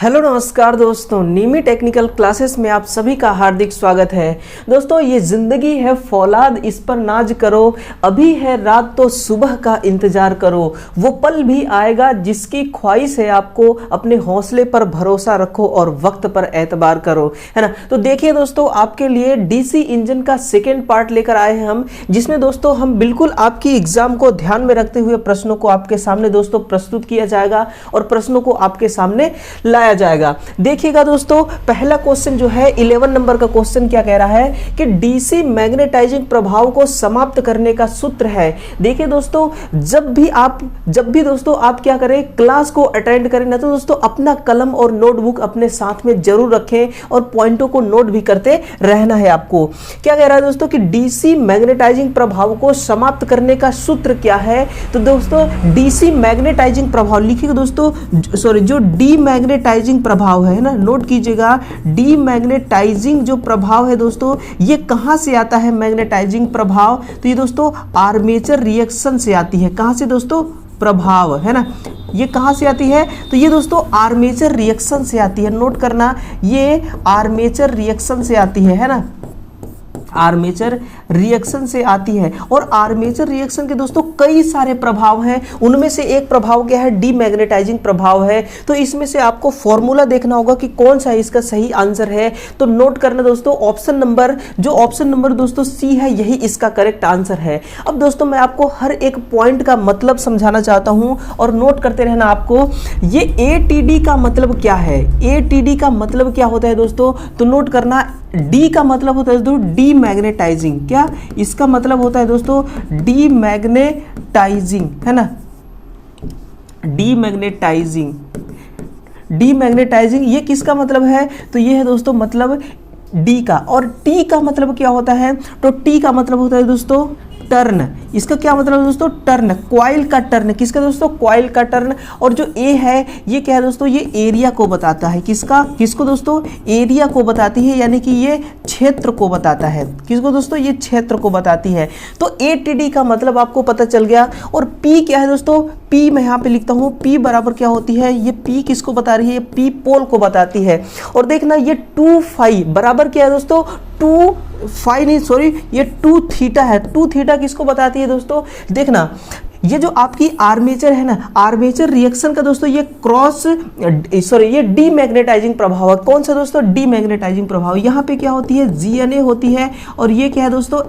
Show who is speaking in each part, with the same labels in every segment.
Speaker 1: Hello नमस्कार दोस्तों, नीमी technical classes में आप सभी का हार्दिक स्वागत है। दोस्तों, ये जिंदगी है फौलाद, इस पर नाज करो, अभी है रात तो सुबह का इंतजार करो, वो पल भी आएगा जिसकी ख्वाहिश है आपको, अपने हौसले पर भरोसा रखो और वक्त पर एतबार करो, है ना। तो देखिए दोस्तों, आपके लिए डीसी इंजन का सेकेंड पार्ट लेकर आए हैं हम, जिसमें दोस्तों हम बिल्कुल आपकी एग्जाम को ध्यान में रखते हुए प्रश्नों को आपके सामने दोस्तों प्रस्तुत किया जाएगा और प्रश्नों को आपके सामने लाया जाएगा। देखिएगा दोस्तों, पहला क्वेश्चन जो है 11 नंबर का क्वेश्चन क्या कह रहा है कि डीसी मैग्नेटाइजिंग प्रभाव को समाप्त करने का सूत्र है। देखिए दोस्तों, जब भी दोस्तों आप क्या करें, क्लास को अटेंड करें ना, तो दोस्तों अपना कलम और नोटबुक अपने साथ में जरूर रखें और पॉइंटों को नोट भी करते रहना है आपको। क्या कह रहा है दोस्तों कि डीसी मैग्नेटाइजिंग प्रभाव को समाप्त करने का सूत्र क्या है। तो दोस्तों डीसी मैग्नेटाइजिंग प्रभाव लिखिएगा दोस्तों, सॉरी, जो डी मैग्नेटाइजिंग प्रभाव है ना, नोट कीजिएगा, डी मैग्नेटाइजिंग जो प्रभाव है दोस्तों, ये कहां से आता है मैग्नेटाइजिंग प्रभाव। तो ये दोस्तों आर्मेचर रिएक्शन से आती है। कहां से दोस्तों, प्रभाव है ना, ये कहां से आती है, तो ये दोस्तों आर्मेचर रिएक्शन से आती है। नोट करना, ये आर्मेचर रिएक्शन से आती है ना, आर्मेचर रिएक्शन से आती है। और आर्मेचर रिएक्शन के दोस्तों कई सारे प्रभाव हैं, उनमें से एक प्रभाव क्या है, डीमैग्नेटाइजिंग प्रभाव है। तो इसमें से आपको फॉर्मूला देखना होगा कि कौन सा इसका सही आंसर है। तो नोट करना दोस्तों, ऑप्शन नंबर दोस्तों सी है, यही इसका करेक्ट आंसर है। अब दोस्तों मैं आपको हर एक पॉइंट का मतलब समझाना चाहता हूं और नोट करते रहना आपको। ये एटीडी का मतलब क्या है, एटीडी का मतलब क्या होता है दोस्तों, तो नोट करना, डी का मतलब होता है दोस्तों डी मैग्नेटाइजिंग। क्या इसका मतलब होता है दोस्तों, डी मैग्नेटाइजिंग, है ना, डी मैग्नेटाइजिंग ये किसका मतलब है, तो ये है दोस्तों मतलब डी का। और टी का मतलब क्या होता है, तो टी का मतलब होता है दोस्तों टर्न। इसका क्या मतलब है दोस्तों, टर्न, कॉइल का टर्न। किसका दोस्तों, कॉइल का टर्न। और जो ए है ये क्या है दोस्तों, ये एरिया को बताता है। किसको दोस्तों, एरिया को बताती है, यानी कि ये क्षेत्र को बताता है। किसको दोस्तों, ये क्षेत्र को बताती है। तो एटीडी का मतलब आपको पता चल गया। और पी क्या है दोस्तों, पी मैं यहाँ पे लिखता हूँ, पी बराबर क्या होती है, ये पी किसको बता रही है, ये पी पोल को बताती है। और देखना, ये 2 फाई बराबर क्या है दोस्तों, 2 फाई नहीं, सॉरी, ये 2 थीटा है। 2 थीटा किसको बताती है दोस्तों, देखना, ये जो आपकी आर्मेचर है ना, आर्मेचर रिएक्शन का दोस्तों ये ये डीमैग्नेटाइजिंग प्रभाव है। कौन सा दोस्तों, डीमैग्नेटाइजिंग प्रभाव। यहाँ पे क्या होती है, GNA होती है, और ये क्या है दोस्तों,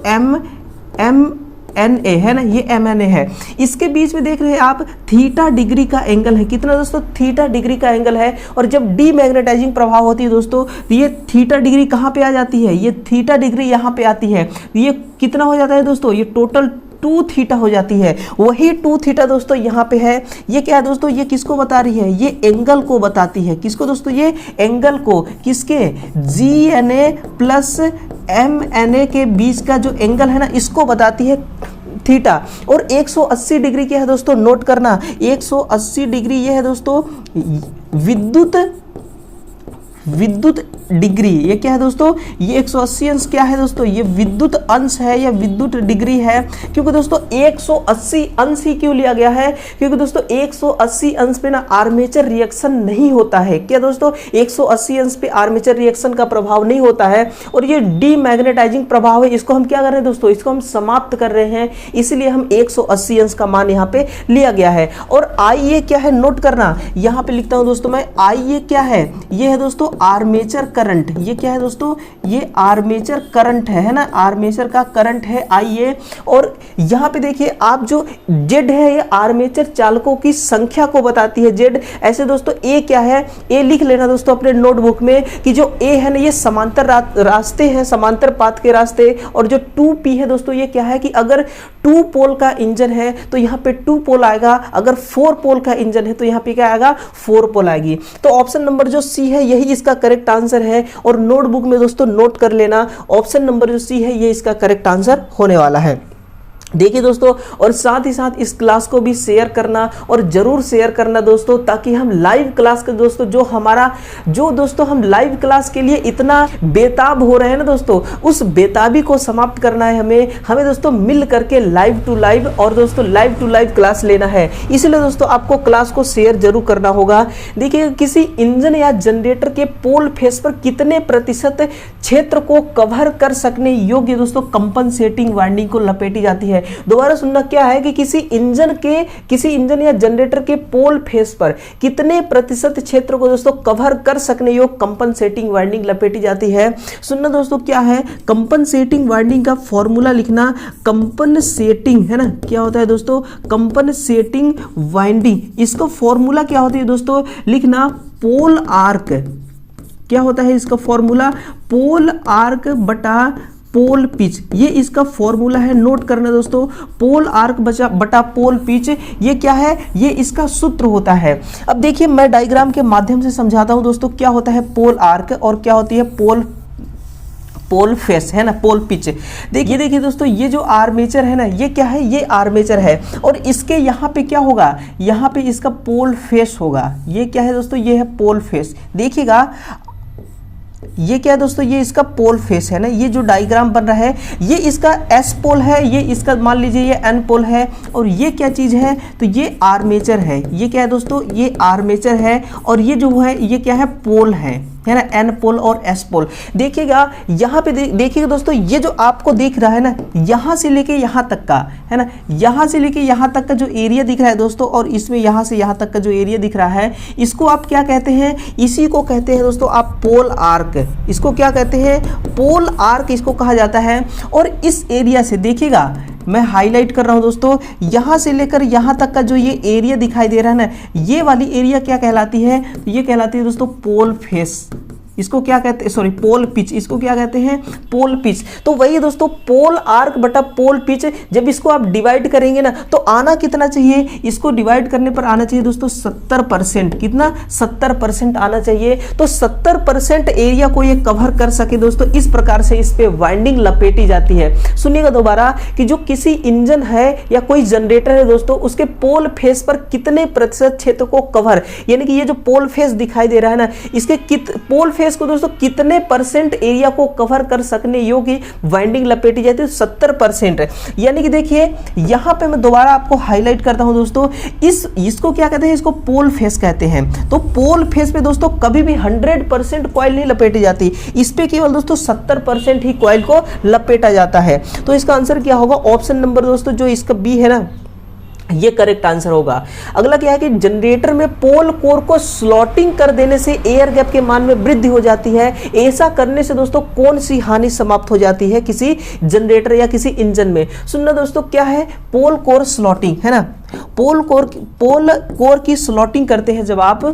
Speaker 1: MNA है ना, ये MNA है। इसके बीच में देख रहे हैं आप, थीटा डिग्री का एंगल है। कितना दोस्तों, थीटा डिग्री का एंगल है। और जब डीमैग्नेटाइजिंग प्रभाव होती है दोस्तों, तो ये थीटा डिग्री कहाँ पे आ जाती है, ये थीटा डिग्री यहाँ पे आती है। ये कितना हो जाता है दोस्तों, ये टोटल 2 थीटा हो जाती है। वही 2 थीटा दोस्तों यहाँ पे है। ये क्या है दोस्तों, ये किसको बता रही है, ये एंगल को बताती है। किसको दोस्तों, ये एंगल को, किसके, GNA प्लस MNA के बीच का जो एंगल है ना, इसको बताती है थीटा। और 180 डिग्री क्या है दोस्तों, नोट करना, 180 डिग्री ये है दोस्तों विद्युत डिग्री। ये क्या है दोस्तों, ये 180 अंश क्या है दोस्तों, ये विद्युत अंश है या विद्युत डिग्री है। क्योंकि दोस्तों 180 अंश ही क्यों लिया गया है, क्योंकि दोस्तों 180 अंश पे ना आर्मेचर रिएक्शन नहीं होता है। क्या दोस्तों, 180 अंश पे आर्मेचर रिएक्शन का प्रभाव नहीं होता है। और ये डीमैग्नेटाइजिंग प्रभाव है, इसको हम क्या कर रहे हैं दोस्तों, इसको हम समाप्त कर रहे हैं, इसलिए हम 180 अंश का मान यहाँ पे लिया गया है। और IA क्या है, नोट करना, यहाँ पे लिखता हूँ दोस्तों मैं, IA क्या है, ये है दोस्तों आर्मेचर करंट। ये क्या है दोस्तों, ये आर्मेचर करंट है ना, आर्मेचर का करंट है IA। और यहाँ पे देखिए आप, जो Z है ये आर्मेचर चालकों की संख्या को बताती है, Z। ऐसे दोस्तों A क्या है, A लिख लेना दोस्तों अपने नोटबुक में कि जो A है ना, ये समांतर रास्ते हैं, समांतर पाथ के रास्ते। और जो 2P है दोस्तों, ये क्या है कि अगर 2 पोल का इंजन है तो यहाँ पे 2 पोल आएगा, अगर 4 पोल का इंजन है तो यहाँ पे क्या आएगा, 4 पोल आएगी। तो ऑप्शन नंबर जो सी है यही इसका करेक्ट आंसर है। और नोटबुक में दोस्तों नोट कर लेना, ऑप्शन नंबर जो सी है ये इसका करेक्ट आंसर होने वाला है। देखिए दोस्तों, और साथ ही साथ इस क्लास को भी शेयर करना और जरूर शेयर करना दोस्तों, ताकि हम लाइव क्लास के दोस्तों जो दोस्तों हम लाइव क्लास के लिए इतना बेताब हो रहे हैं ना दोस्तों, उस बेताबी को समाप्त करना है हमें दोस्तों मिल करके लाइव टू लाइव और दोस्तों लाइव टू लाइव क्लास लेना है। इसलिए दोस्तों आपको क्लास को शेयर जरूर करना होगा। देखिए, किसी इंजन या जनरेटर के पोल फेस पर कितने प्रतिशत क्षेत्र को कवर कर सकने योग्य दोस्तों कंपनसेटिंग वाइंडिंग को लपेटी जाती है। दोबारा सुनना, क्या है कि किसी इंजन या जनरेटर के पोल फेस पर कितने प्रतिशत क्षेत्र को दोस्तों कवर कर सकने योग्य कंपनसेटिंग वाइंडिंग लपेटी जाती है। सुनना दोस्तों, क्या है कंपनसेटिंग वाइंडिंग का फॉर्मूला लिखना। कंपनसेटिंग है ना, क्या होता है दोस्तों कंपनसेटिंग वाइंडिंग, इसका फॉर्मूला क्या होता है दोस्तों लिखना, पोल आर्क। क्या होता है इसका फॉर्मूला, पोल आर्क बटा पोल पिच, ये इसका फॉर्मूला है, नोट करना दोस्तों। पोल आर्क बटा पोल पिच, ये क्या है, ये इसका सूत्र होता है। अब देखिए, मैं डायग्राम के माध्यम से समझाता हूं दोस्तों क्या होता है पोल आर्क और क्या होती है पोल फेस, है ना, पोल पिच। देखिए दोस्तों, ये जो आर्मेचर है ना, ये क्या है, ये आर्मेचर है और इसके यहाँ पे क्या होगा, यहाँ पे इसका पोल फेस होगा। ये क्या है दोस्तों, ये है पोल फेस। देखिएगा, ये क्या है दोस्तों, ये इसका पोल फेस है ना, ये जो डायग्राम बन रहा है ये इसका एस पोल है, ये इसका मान लीजिए ये एन पोल है, और ये क्या चीज है, तो ये आर्मेचर है। ये क्या है दोस्तों, ये आर्मेचर है और ये जो है ये क्या है, पोल है ना, एन पोल और एस पोल। देखिएगा यहाँ पे देखिएगा दोस्तों, ये जो आपको दिख रहा है ना, यहाँ से लेके यहाँ तक का है ना, यहाँ से लेके यहाँ तक का जो एरिया दिख रहा है दोस्तों, और इसमें यहाँ से यहाँ तक का जो एरिया दिख रहा है, इसको आप क्या कहते हैं, इसी को कहते हैं दोस्तों आप पोल आर्क। इसको क्या कहते हैं, पोल आर्क इसको कहा जाता है। और इस एरिया से देखिएगा, मैं हाईलाइट कर रहा हूं दोस्तों, यहां से लेकर यहां तक का जो ये एरिया दिखाई दे रहा है ना, ये वाली एरिया क्या कहलाती है, ये कहलाती है दोस्तों पोल फेस। इसको क्या कहते हैं, सॉरी पोल पिच, इसको क्या कहते हैं, पोल पिच। तो वही दोस्तों पोल आर्क बटा पोल पिच, जब इसको आप डिवाइड करेंगे ना तो आना कितना चाहिए, इसको डिवाइड करने पर आना चाहिए दोस्तों 70%। कितना, 70% आना चाहिए। तो 70% एरिया को ये कवर कर सके दोस्तों, इस प्रकार से इस पे वाइंडिंग लपेटी जाती है। सुनिएगा दोबारा कि जो किसी इंजन है या कोई जनरेटर है दोस्तों, उसके पोल फेस पर कितने प्रतिशत क्षेत्र को कवर, यानी कि ये जो पोल फेस दिखाई दे रहा है ना, इसके पोल फेस को दोस्तों कितने परसेंट एरिया को कवर कर सकने योग्य वाइंडिंग लपेटी जाती है, 70%। यानी कि देखिए यहां पे मैं दोबारा आपको हाईलाइट करता हूं दोस्तों, इसको क्या कहते हैं, इसको पोल फेस कहते हैं। तो पोल फेस पे दोस्तों कभी भी 100% कॉइल नहीं लपेटी जाती, इस पे केवल दोस्तों 70% ही कॉइल को लपेटा जाता है। तो इसका आंसर क्या होगा, ऑप्शन नंबर दोस्तों जो इसका बी है ना, ये करेक्ट आंसर होगा। अगला क्या है कि जनरेटर में पोल कोर को स्लॉटिंग कर देने से एयर गैप के मान में वृद्धि हो जाती है। ऐसा करने से दोस्तों कौन सी हानि समाप्त हो जाती है किसी जनरेटर या किसी इंजन में। सुनना दोस्तों, क्या है पोल कोर स्लॉटिंग, है ना, पोल कोर की स्लॉटिंग करते हैं जब आप,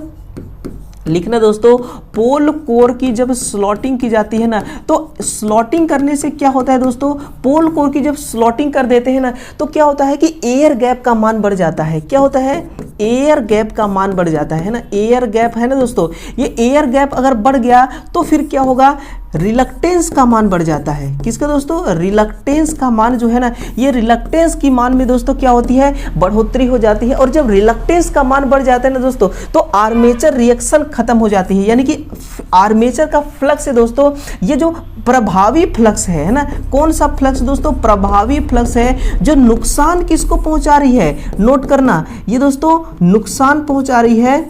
Speaker 1: लिखना दोस्तों, पोल कोर की जब स्लॉटिंग की जाती है ना, तो स्लॉटिंग करने से क्या होता है दोस्तों, पोल कोर की जब स्लॉटिंग कर देते हैं ना, तो क्या होता है कि एयर गैप का मान बढ़ जाता है। क्या होता है, एयर गैप का मान बढ़ जाता है ना, एयर गैप है ना दोस्तों, ये एयर गैप अगर बढ़ गया तो फिर क्या होगा, रिलक्टेंस का मान बढ़ जाता है। किसका दोस्तों, रिलक्टेंस का मान जो है ना, ये रिलक्टेंस की मान में दोस्तों क्या होती है, बढ़ोतरी हो जाती है। और जब रिलक्टेंस का मान बढ़ जाता है ना दोस्तों, तो आर्मेचर रिएक्शन खत्म हो जाती है, यानी कि आर्मेचर का फ्लक्स है दोस्तों, ये जो प्रभावी फ्लक्स है ना, कौन सा फ्लक्स दोस्तों, प्रभावी फ्लक्स है, जो नुकसान किसको पहुंचा रही है, नोट करना, ये दोस्तों नुकसान पहुंचा रही है,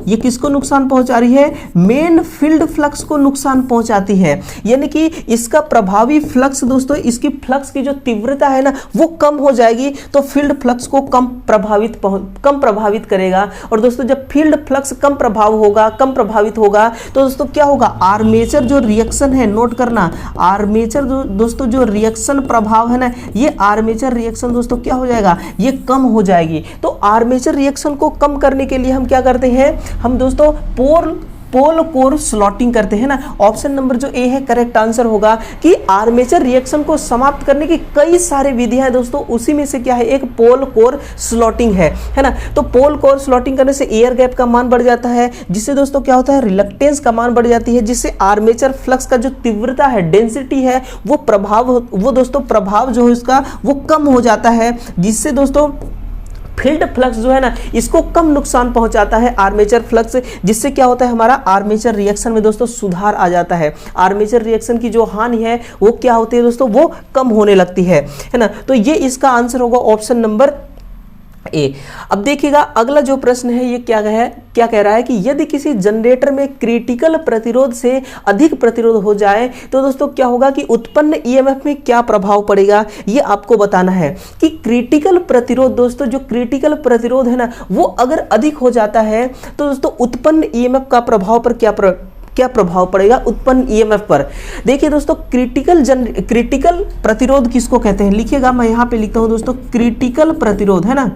Speaker 1: ये किसको नुकसान पहुंचा रही है, मेन फील्ड फ्लक्स को नुकसान पहुंचाती है। यानी कि इसका प्रभावी फ्लक्स दोस्तों, इसकी फ्लक्स की जो तीव्रता है ना वो कम हो जाएगी, तो फील्ड फ्लक्स को कम प्रभावित करेगा। और दोस्तों जब फील्ड फ्लक्स कम प्रभावित होगा तो दोस्तों क्या होगा, आर्मेचर जो रिएक्शन है, नोट करना, आर्मेचर दोस्तों जो रिएक्शन प्रभाव है ना, ये आर्मेचर रिएक्शन दोस्तों क्या हो जाएगा, ये कम हो जाएगी। तो आर्मेचर रिएक्शन को कम करने के लिए हम क्या करते हैं, हम दोस्तों पोल कोर स्लॉटिंग करते हैं ना। ऑप्शन नंबर जो ए है करेक्ट आंसर होगा कि आर्मेचर रिएक्शन को समाप्त करने की कई सारे विधियां हैं दोस्तों, उसी में से क्या है एक पोल कोर स्लॉटिंग है ना। तो पोल कोर स्लॉटिंग करने से एयर गैप का मान बढ़ जाता है, जिससे दोस्तों क्या होता है रिलक्टेंस का मान बढ़ जाती है, जिससे आर्मेचर फ्लक्स का जो तीव्रता है, डेंसिटी है, वो दोस्तों प्रभाव जो है उसका वो कम हो जाता है, जिससे दोस्तों फील्ड फ्लक्स जो है ना इसको कम नुकसान पहुंचाता है आर्मेचर फ्लक्स, जिससे क्या होता है हमारा आर्मेचर रिएक्शन में दोस्तों सुधार आ जाता है। आर्मेचर रिएक्शन की जो हानि है वो क्या होती है दोस्तों, वो कम होने लगती है ना। तो ये इसका आंसर होगा ऑप्शन नंबर ए। अब देखिएगा अगला जो प्रश्न है ये क्या कह रहा है कि यदि किसी जनरेटर में क्रिटिकल प्रतिरोध से अधिक प्रतिरोध हो जाए तो दोस्तों क्या होगा कि उत्पन्न ईएमएफ में क्या प्रभाव पड़ेगा, ये आपको बताना है कि क्रिटिकल प्रतिरोध दोस्तों, जो क्रिटिकल प्रतिरोध है ना वो अगर अधिक हो जाता है तो दोस्तों उत्पन्न ईएमएफ का प्रभाव पर क्या प्रभाव पड़ेगा उत्पन्न ईएमएफ पर। देखिए दोस्तों क्रिटिकल प्रतिरोध किसको कहते हैं, लिखिएगा मैं यहां पे लिखता हूं दोस्तों क्रिटिकल प्रतिरोध, है ना।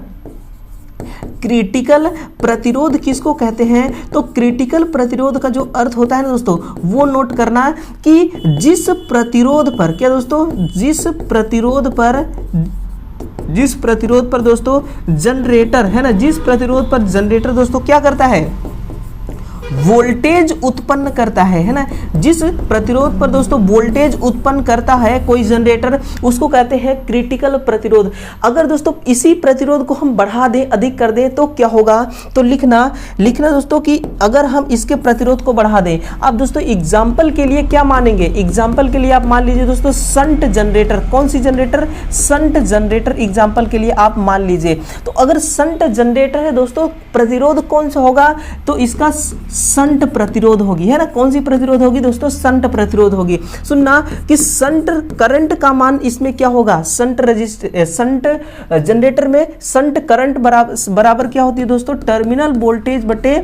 Speaker 1: क्रिटिकल प्रतिरोध किसको कहते हैं, तो क्रिटिकल प्रतिरोध का जो अर्थ होता है ना दोस्तों वो नोट करना कि जिस प्रतिरोध पर क्या दोस्तों, जिस प्रतिरोध पर दोस्तों जनरेटर है ना, जिस प्रतिरोध पर जनरेटर दोस्तों क्या करता है वोल्टेज उत्पन्न करता है ना। जिस प्रतिरोध पर दोस्तों वोल्टेज उत्पन्न करता है कोई जनरेटर उसको कहते हैं क्रिटिकल प्रतिरोध। अगर दोस्तों इसी प्रतिरोध को हम बढ़ा दें, अधिक कर दें तो क्या होगा, तो लिखना दोस्तों कि अगर हम इसके प्रतिरोध को बढ़ा दें, आप दोस्तों एग्जाम्पल के लिए क्या मानेंगे, एग्जाम्पल के लिए आप मान लीजिए दोस्तों संट जनरेटर, कौन सी जनरेटर, संट जनरेटर एग्जाम्पल के लिए आप मान लीजिए। तो अगर संट जनरेटर है दोस्तों प्रतिरोध कौन सा होगा, तो इसका संट प्रतिरोध होगी, है ना। कौन सी प्रतिरोध होगी दोस्तों, संट प्रतिरोध होगी। सुनना कि संट करंट का मान इसमें क्या होगा, संट जनरेटर में संट करंट बराबर क्या होती है दोस्तों, टर्मिनल वोल्टेज बटे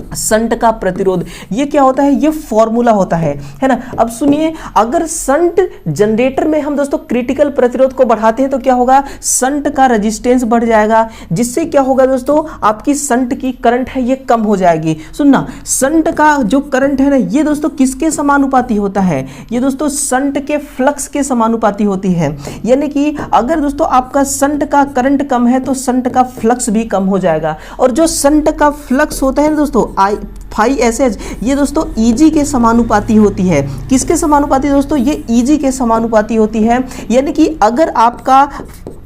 Speaker 1: संट का प्रतिरोध। ये क्या होता है, ये फॉर्मूला होता है ना। अब सुनिए अगर संट जनरेटर में हम दोस्तों क्रिटिकल प्रतिरोध को बढ़ाते हैं तो क्या होगा, संट का रेजिस्टेंस बढ़ जाएगा, जिससे क्या होगा दोस्तों आपकी संट की करंट है ये कम हो जाएगी। सुनना संट का जो करंट है ना ये दोस्तों किसके समानुपाती होता है, ये दोस्तों संट के फ्लक्स के समानुपाती होती है। यानी कि अगर दोस्तों आपका संट का करंट कम है तो संट का फ्लक्स भी कम हो जाएगा, और जो संट का फ्लक्स होता है ना दोस्तों फाई एस एच, ये दोस्तों ईजी के समानुपाती होती है। किसके समानुपाती दोस्तों, ये ईजी के समानुपाती होती है। यानी कि अगर आपका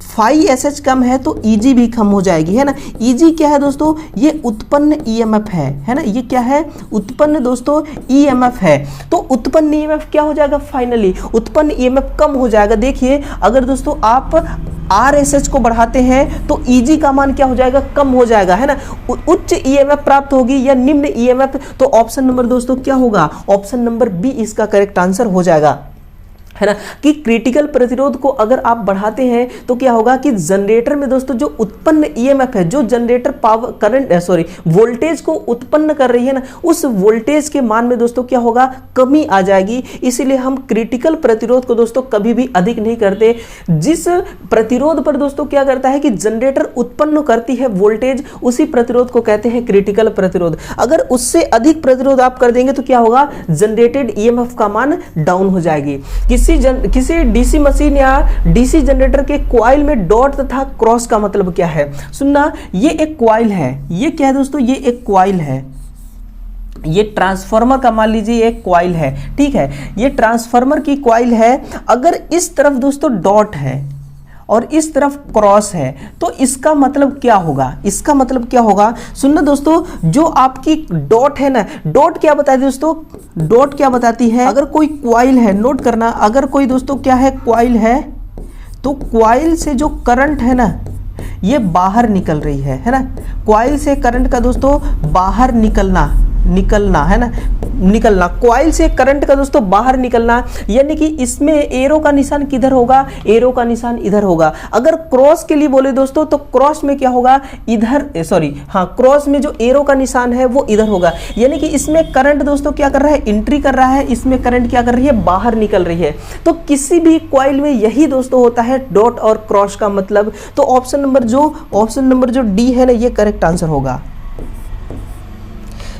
Speaker 1: फाई एस एच कम है तो ईजी भी कम हो जाएगी, है ना। ईजी क्या है दोस्तों, ये उत्पन्न ईएमएफ है ना, ये क्या है उत्पन्न दोस्तों ईएमएफ है। तो उत्पन्न ईएमएफ क्या हो जाएगा, फाइनली उत्पन्न ईएमएफ कम हो जाएगा। देखिए अगर दोस्तों आप RSH को बढ़ाते हैं तो EG का मान क्या हो जाएगा, कम हो जाएगा, है ना। उच्च EMF प्राप्त होगी या निम्न EMF, तो ऑप्शन नंबर दोस्तों क्या होगा, ऑप्शन नंबर बी इसका करेक्ट आंसर हो जाएगा, है ना। कि क्रिटिकल प्रतिरोध को अगर आप बढ़ाते हैं तो क्या होगा कि जनरेटर में दोस्तों जो उत्पन्न ईएमएफ है, जो जनरेटर पावर करंट वोल्टेज को उत्पन्न कर रही है ना, उस वोल्टेज के मान में दोस्तों क्या होगा, कमी आ जाएगी। इसीलिए हम क्रिटिकल प्रतिरोध को दोस्तों कभी भी अधिक नहीं करते। जिस प्रतिरोध पर दोस्तों क्या करता है कि जनरेटर उत्पन्न करती है वोल्टेज, उसी प्रतिरोध को कहते हैं क्रिटिकल प्रतिरोध। अगर उससे अधिक प्रतिरोध आप कर देंगे तो क्या होगा, जनरेटेड ईएमएफ का मान डाउन हो जाएगी। किसी डीसी मशीन या डीसी जनरेटर के कॉइल में डॉट तथा क्रॉस का मतलब क्या है। सुनना, ये एक कॉइल है, ये क्या है दोस्तों, ये एक कॉइल है, ये ट्रांसफार्मर का मान लीजिए एक कॉइल है, ठीक है। ये ट्रांसफार्मर की कॉइल है, अगर इस तरफ दोस्तों डॉट है और इस तरफ क्रॉस है तो इसका मतलब क्या होगा, इसका मतलब क्या होगा। सुनना दोस्तों, जो आपकी डॉट है ना, डॉट क्या बताती है दोस्तों, डॉट क्या बताती है, अगर कोई कॉइल है, नोट करना, अगर कोई दोस्तों क्या है कॉइल है तो कॉइल से जो करंट है ना ये बाहर निकल रही है ना। कॉइल से करंट का दोस्तों बाहर निकलना है ना, निकलना, कॉइल से करंट का दोस्तों बाहर निकलना, यानी कि इसमें एरो का निशान किधर होगा, एरो का निशान इधर होगा। अगर क्रॉस के लिए बोले दोस्तों तो क्रॉस में क्या होगा, इधर क्रॉस में जो एरो का निशान है वो इधर होगा। यानी कि इसमें करंट दोस्तों क्या कर रहा है, एंट्री कर रहा है, इसमें करंट क्या कर रही है, बाहर निकल रही है। तो किसी भी कॉइल में यही दोस्तों होता है डॉट और क्रॉस का मतलब। तो ऑप्शन नंबर जो डी है ना ये करेक्ट आंसर होगा।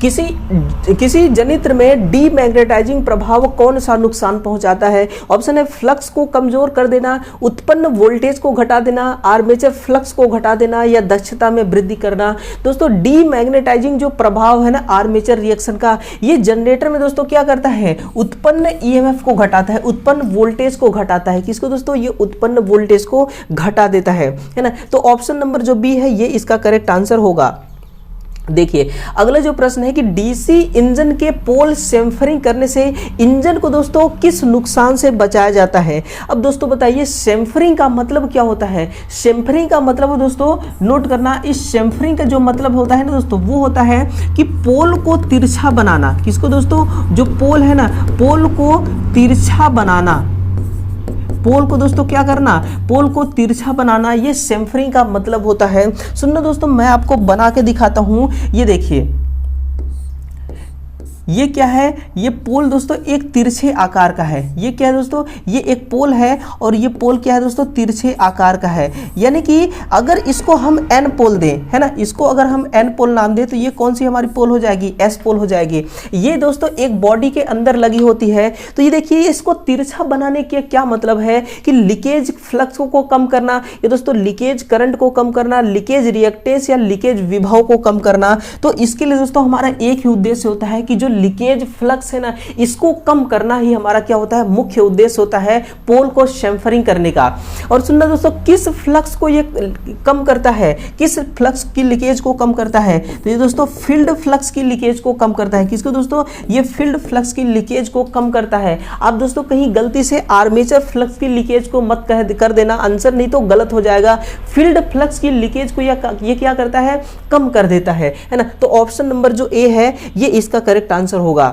Speaker 1: किसी जनित्र में डीमैग्नेटाइजिंग प्रभाव कौन सा नुकसान पहुंचाता है? ऑप्शन है फ्लक्स को कमजोर कर देना, उत्पन्न वोल्टेज को घटा देना, आर्मेचर फ्लक्स को घटा देना या दक्षता में वृद्धि करना। दोस्तों डीमैग्नेटाइजिंग जो प्रभाव है ना आर्मेचर रिएक्शन का, ये जनरेटर में दोस्तों क्या करता है? उत्पन्न ईएमएफ को घटाता है, उत्पन्न वोल्टेज को घटाता है। किसको दोस्तों? ये उत्पन्न वोल्टेज को घटा देता है ना। तो ऑप्शन नंबर जो बी है ये इसका करेक्ट आंसर होगा। देखिए अगला जो प्रश्न है कि डीसी इंजन के पोल सेम्फरिंग करने से इंजन को दोस्तों किस नुकसान से बचाया जाता है? अब दोस्तों बताइए सेम्फरिंग का मतलब क्या होता है? सेम्फरिंग का मतलब दोस्तों नोट करना, इस सेम्फरिंग का जो मतलब होता है ना दोस्तों वो होता है कि पोल को तिरछा बनाना। किसको दोस्तों? जो पोल है ना, पोल को तिरछा बनाना, पोल को दोस्तों क्या करना? पोल को तिरछा बनाना, ये सेम्फरिंग का मतलब होता है। सुनना दोस्तों मैं आपको बना के दिखाता हूं, ये देखिए ये क्या है? ये पोल दोस्तों एक तिरछे आकार का है। ये क्या है दोस्तों? ये एक पोल है और ये पोल क्या है दोस्तों? तिरछे आकार का है। यानी कि अगर इसको हम एन पोल दें, है ना, इसको अगर हम एन पोल नाम दें तो ये कौन सी हमारी पोल हो जाएगी? एस पोल हो जाएगी। ये दोस्तों एक बॉडी के अंदर लगी होती है। तो ये देखिए इसको तिरछा बनाने के क्या मतलब है कि लीकेज फ्लक्स को कम करना, ये दोस्तों लीकेज करंट को कम करना, लीकेज रिएक्टेंस या लीकेज विभव को कम करना। तो इसके लिए दोस्तों हमारा एक ही उद्देश्य होता है कि जो लीकेज फ्लक्स है ना इसको कम करना ही हमारा क्या होता है? मुख्य उद्देश्य होता है पोल को शेम्फरिंग करने का। और सुनना दोस्तों किस फ्लक्स को ये कम करता है? किस फ्लक्स की लीकेज को कम करता है? तो ये दोस्तों फील्ड फ्लक्स की लीकेज को कम करता है। किसको दोस्तों? ये फील्ड फ्लक्स की लीकेज को कम करता है। आप दोस्तों कहीं गलती से आर्मेचर फ्लक्स की लीकेज को मत कर देना आंसर, नहीं तो गलत हो जाएगा। फील्ड फ्लक्स की लीकेज को ये क्या करता है? कम कर देता है ना। तो ऑप्शन नंबर जो ए है ये इसका करेक्ट आंसर होगा।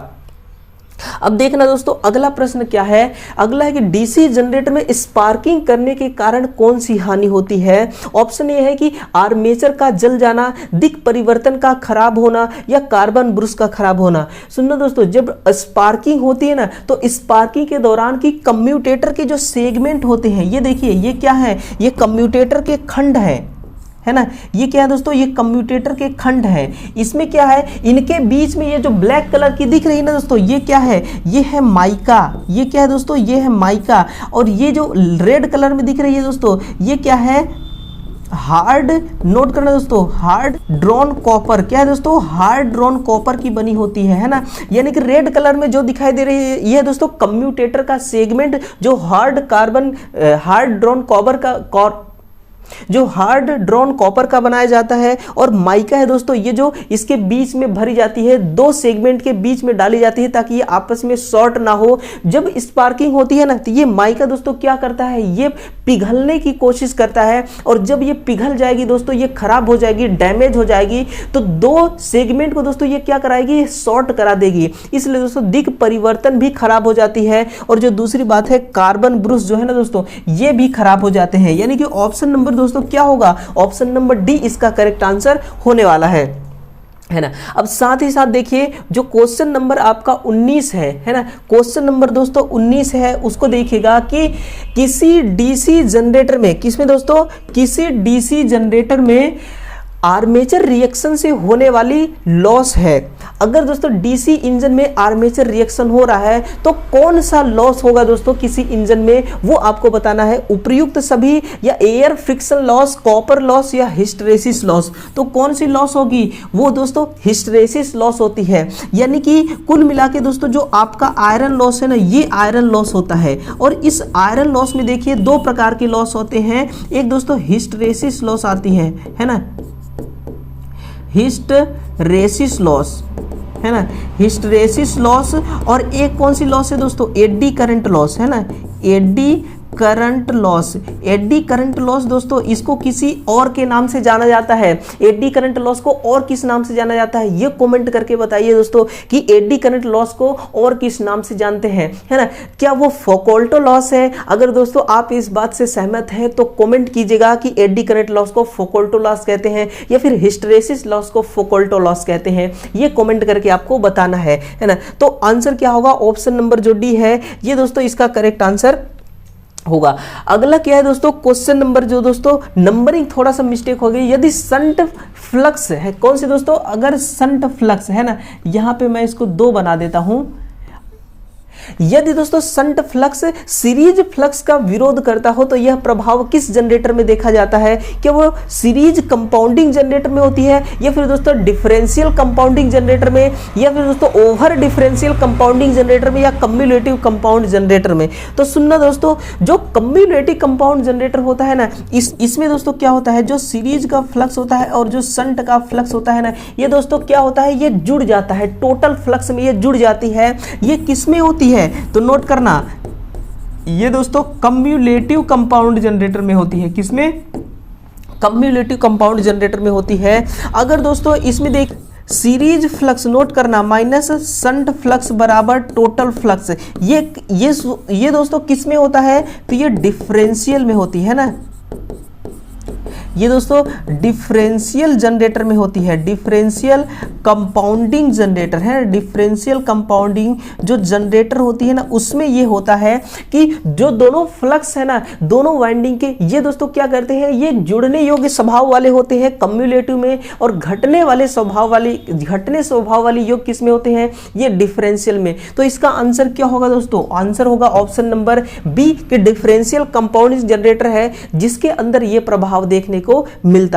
Speaker 1: अब देखना दोस्तों अगला प्रश्न क्या है? अगला है कि डीसी जनरेटर में स्पार्किंग करने के कारण कौन सी हानि होती है? ऑप्शन ए है कि आर्मेचर का जल जाना, दिक् परिवर्तन का खराब होना या कार्बन ब्रश का खराब होना। सुनना दोस्तों जब स्पार्किंग होती है ना तो स्पार्किंग के दौरान की कम्यूटेटर के जो सेगमेंट होते हैं, ये देखिए ये क्या है? ये कम्यूटेटर के खंड है ना। ये क्या है दोस्तों? ये कम्यूटेटर के खंड है। इसमें क्या है? इनके बीच में ये जो ब्लैक कलर की दिख रही है ना दोस्तों, ये क्या है? ये है माइका। ये क्या है दोस्तों? ये है माइका। और ये जो रेड कलर में दिख रही है दोस्तों, ये क्या है? हार्ड, नोट करना दोस्तों, हार्ड ड्रॉन कॉपर। क्या है दोस्तों? हार्ड ड्रॉन कॉपर की बनी होती है ना। यानी कि रेड कलर में जो दिखाई दे रही है ये दोस्तों कम्यूटेटर का सेगमेंट जो हार्ड ड्रॉन कॉपर का जो हार्ड ड्रॉन कॉपर का बनाया जाता है। और माइका है दोस्तों ये जो इसके बीच में भरी जाती है, दो सेगमेंट के बीच में डाली जाती है ताकि ये आपस में शॉर्ट ना हो। जब स्पार्किंग होती है ना तो ये माइका दोस्तों क्या करता है? ये पिघलने की कोशिश करता है और जब ये पिघल जाएगी दोस्तों ये खराब हो जाएगी, डैमेज हो जाएगी, तो दो सेगमेंट को दोस्तों ये क्या कराएगी? शॉर्ट करा देगी। इसलिए दोस्तों दिक् परिवर्तन भी खराब हो जाती है। और जो दूसरी बात है कार्बन ब्रश जो है ना दोस्तों ये भी खराब हो जाते हैं। यानी कि ऑप्शन नंबर दोस्तों क्या होगा? ऑप्शन नंबर डी इसका करेक्ट आंसर होने वाला है ना। अब साथ ही साथ देखिए जो क्वेश्चन नंबर आपका 19 है ना, क्वेश्चन नंबर दोस्तों 19 है, उसको देखिएगा कि किसी डीसी जनरेटर में, किसमें दोस्तों? किसी डीसी जनरेटर में आर्मेचर रिएक्शन से होने वाली लॉस है। अगर दोस्तों डीसी इंजन में आर्मेचर रिएक्शन हो रहा है तो कौन सा लॉस होगा दोस्तों किसी इंजन में, वो आपको बताना है। उपर्युक्त सभी या air friction loss, copper loss या हिस्टैरिसीस लॉस। तो कौन सी लॉस होगी? वो दोस्तों हिस्टैरिसीस लॉस होती है। यानी कि कुल मिला के दोस्तों जो आपका आयरन लॉस है ना, ये आयरन लॉस होता है। और इस आयरन लॉस में देखिए दो प्रकार के लॉस होते हैं। एक दोस्तों हिस्टैरिसीस लॉस आती है ना, हिस्टैरिसीस लॉस है ना, हिस्टैरिसीस लॉस। और एक कौन सी लॉस है दोस्तों? एडी करंट लॉस है ना, eddy current loss. Eddy current loss दोस्तों इसको किसी और के नाम से जाना जाता है। एडी करंट लॉस को और किस नाम से जाना जाता है ये कमेंट करके बताइए दोस्तों कि एडी करंट लॉस को और किस नाम से जानते हैं, है ना। क्या वो फौकॉल्टो लॉस है? अगर दोस्तों आप इस बात से सहमत हैं तो कमेंट कीजिएगा कि एडी करंट लॉस को फौकॉल्टो लॉस कहते हैं या फिर हिस्टैरिसीस लॉस को फौकॉल्टो लॉस कहते हैं, ये कमेंट करके आपको बताना है ना। तो आंसर क्या होगा? ऑप्शन नंबर जो डी है ये दोस्तों इसका करेक्ट आंसर होगा। अगला क्या है दोस्तों, क्वेश्चन नंबर जो दोस्तों नंबरिंग थोड़ा सा मिस्टेक हो गई। यदि संट फ्लक्स है, कौन से दोस्तों, अगर संट फ्लक्स है ना, यहां पे मैं इसको 2 बना देता हूं। यदि दोस्तों संट फ्लक्स सीरीज फ्लक्स का विरोध करता हो तो यह प्रभाव किस जनरेटर में देखा जाता है? क्या वो सीरीज कंपाउंडिंग जनरेटर में होती है, या फिर दोस्तों डिफरेंशियल कंपाउंडिंग जनरेटर में, या फिर दोस्तों ओवर डिफरेंशियल कंपाउंडिंग जनरेटर में, या कम्युलेटिव कंपाउंड जनरेटर में? तो सुनना दोस्तों, जो कम्युलेटिव कंपाउंड जनरेटर होता है ना, इसमें दोस्तों क्या होता है, जो सीरीज का फ्लक्स होता है और जो संट का फ्लक्स होता है ना, ये दोस्तों क्या होता है, ये जुड़ जाता है, टोटल फ्लक्स में ये जुड़ जाती है। ये किसमें होती है, तो नोट करना, ये दोस्तों कम्युलेटिव कंपाउंड जनरेटर में होती है। किसमें, कम्युलेटिव कंपाउंड जनरेटर में होती है। अगर दोस्तों इसमें देख सीरीज फ्लक्स, नोट करना, माइनस संट फ्लक्स बराबर टोटल फ्लक्स, ये दोस्तों किस में होता है, तो ये डिफरेंशियल में होती है ना, ये दोस्तों डिफरेंशियल जनरेटर में होती है, डिफरेंशियल कंपाउंडिंग जनरेटर है। डिफरेंशियल कंपाउंडिंग जो जनरेटर होती है ना, उसमें ये होता है कि जो दोनों फ्लक्स है ना, दोनों वाइंडिंग के, ये दोस्तों क्या करते हैं, ये जुड़ने योग्य स्वभाव वाले होते हैं कम्युलेटिव में, और घटने स्वभाव वाले योग किस में होते हैं, ये डिफरेंशियल में। तो इसका आंसर क्या होगा दोस्तों, आंसर होगा ऑप्शन नंबर बी कि डिफरेंशियल कंपाउंडिंग जनरेटर है जिसके अंदर ये प्रभाव देखने को मिलता है।